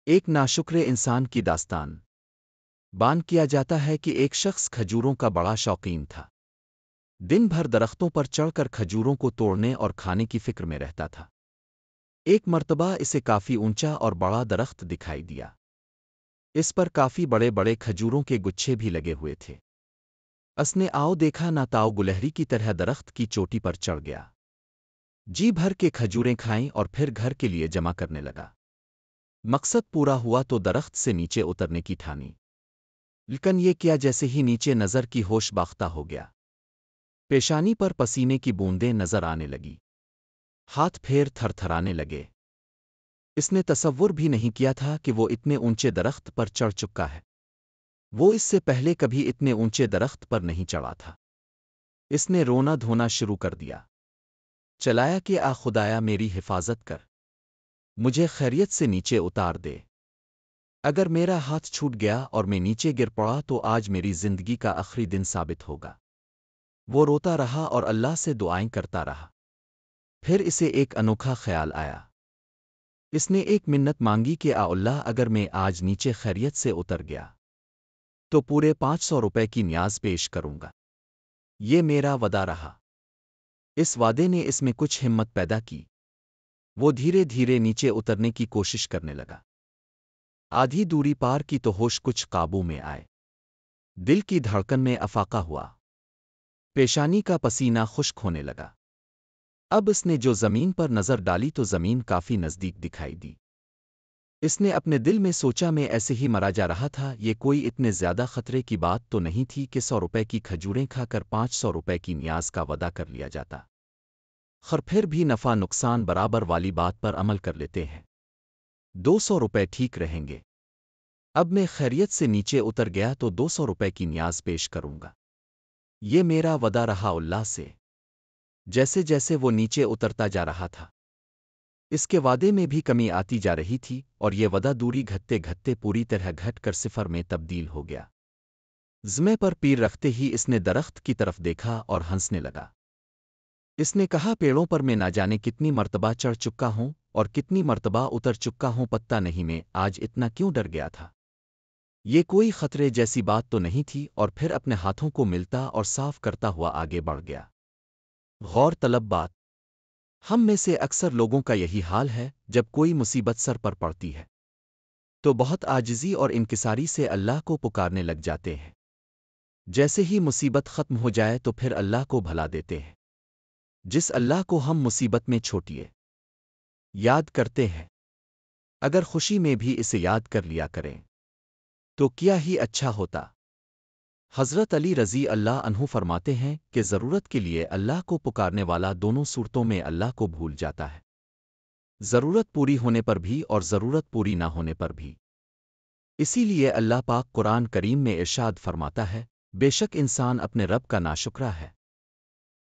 ایک ناشکر انسان کی داستان بیان کیا جاتا ہے کہ ایک شخص کھجوروں کا بڑا شوقین تھا۔ دن بھر درختوں پر چڑھ کر کھجوروں کو توڑنے اور کھانے کی فکر میں رہتا تھا۔ ایک مرتبہ اسے کافی اونچا اور بڑا درخت دکھائی دیا۔ اس پر کافی بڑے بڑے کھجوروں کے گچھے بھی لگے ہوئے تھے۔ اس نے آؤ دیکھا نہ تاؤ گلہری کی طرح درخت کی چوٹی پر چڑھ گیا۔ جی بھر کے کھجوریں کھائیں اور پھر گھر کے لیے جمع کرنے لگا۔ مقصد پورا ہوا تو درخت سے نیچے اترنے کی ٹھانی، لیکن یہ کیا جیسے ہی نیچے نظر کی ہوش باختہ ہو گیا۔ پیشانی پر پسینے کی بوندیں نظر آنے لگی، ہاتھ پھیر تھر تھرانے لگے۔ اس نے تصور بھی نہیں کیا تھا کہ وہ اتنے اونچے درخت پر چڑھ چکا ہے۔ وہ اس سے پہلے کبھی اتنے اونچے درخت پر نہیں چڑھا تھا۔ اس نے رونا دھونا شروع کر دیا، چلایا کہ آ خدایا میری حفاظت کر، مجھے خیریت سے نیچے اتار دے۔ اگر میرا ہاتھ چھوٹ گیا اور میں نیچے گر پڑا تو آج میری زندگی کا آخری دن ثابت ہوگا۔ وہ روتا رہا اور اللہ سے دعائیں کرتا رہا۔ پھر اسے ایک انوکھا خیال آیا۔ اس نے ایک منت مانگی کہ اللہ اگر میں آج نیچے خیریت سے اتر گیا تو پورے 500 روپے کی نیاز پیش کروں گا۔ یہ میرا وعدہ رہا۔ اس وعدے نے اس میں کچھ ہمت پیدا کی۔ وہ دھیرے دھیرے نیچے اترنے کی کوشش کرنے لگا۔ آدھی دوری پار کی تو ہوش کچھ قابو میں آئے۔ دل کی دھڑکن میں افاقہ ہوا، پیشانی کا پسینہ خشک ہونے لگا۔ اب اس نے جو زمین پر نظر ڈالی تو زمین کافی نزدیک دکھائی دی۔ اس نے اپنے دل میں سوچا میں ایسے ہی مرا جا رہا تھا، یہ کوئی اتنے زیادہ خطرے کی بات تو نہیں تھی کہ 100 روپے کی کھجوریں کھا کر 500 روپے کی نیاز کا وعدہ کر لیا جاتا۔ پھر بھی نفع نقصان برابر والی بات پر عمل کر لیتے ہیں۔ 200 روپے ٹھیک رہیں گے۔ اب میں خیریت سے نیچے اتر گیا تو 200 روپے کی نیاز پیش کروں گا۔ یہ میرا وعدہ رہا اللہ سے۔ جیسے جیسے وہ نیچے اترتا جا رہا تھا، اس کے وعدے میں بھی کمی آتی جا رہی تھی اور یہ وعدہ دوری گھٹتے گھٹتے پوری طرح گھٹ کر صفر میں تبدیل ہو گیا۔ زمے پر پیر رکھتے ہی اس نے درخت کی طرف دیکھا اور ہنسنے لگا۔ اس نے کہا پیڑوں پر میں نہ جانے کتنی مرتبہ چڑھ چکا ہوں اور کتنی مرتبہ اتر چکا ہوں، پتہ نہیں میں آج اتنا کیوں ڈر گیا تھا۔ یہ کوئی خطرے جیسی بات تو نہیں تھی، اور پھر اپنے ہاتھوں کو ملتا اور صاف کرتا ہوا آگے بڑھ گیا۔ غور طلب بات، ہم میں سے اکثر لوگوں کا یہی حال ہے، جب کوئی مصیبت سر پر پڑتی ہے تو بہت عاجزی اور انکساری سے اللہ کو پکارنے لگ جاتے ہیں۔ جیسے ہی مصیبت ختم ہو جائے تو پھر اللہ کو بھلا دیتے ہیں، جس اللہ کو ہم مصیبت میں چھوٹیے یاد کرتے ہیں۔ اگر خوشی میں بھی اسے یاد کر لیا کریں تو کیا ہی اچھا ہوتا۔ حضرت علی رضی اللہ عنہ فرماتے ہیں کہ ضرورت کے لیے اللہ کو پکارنے والا دونوں صورتوں میں اللہ کو بھول جاتا ہے، ضرورت پوری ہونے پر بھی اور ضرورت پوری نہ ہونے پر بھی۔ اسی لیے اللہ پاک قرآن کریم میں ارشاد فرماتا ہے، بے شک انسان اپنے رب کا ناشکرا ہے۔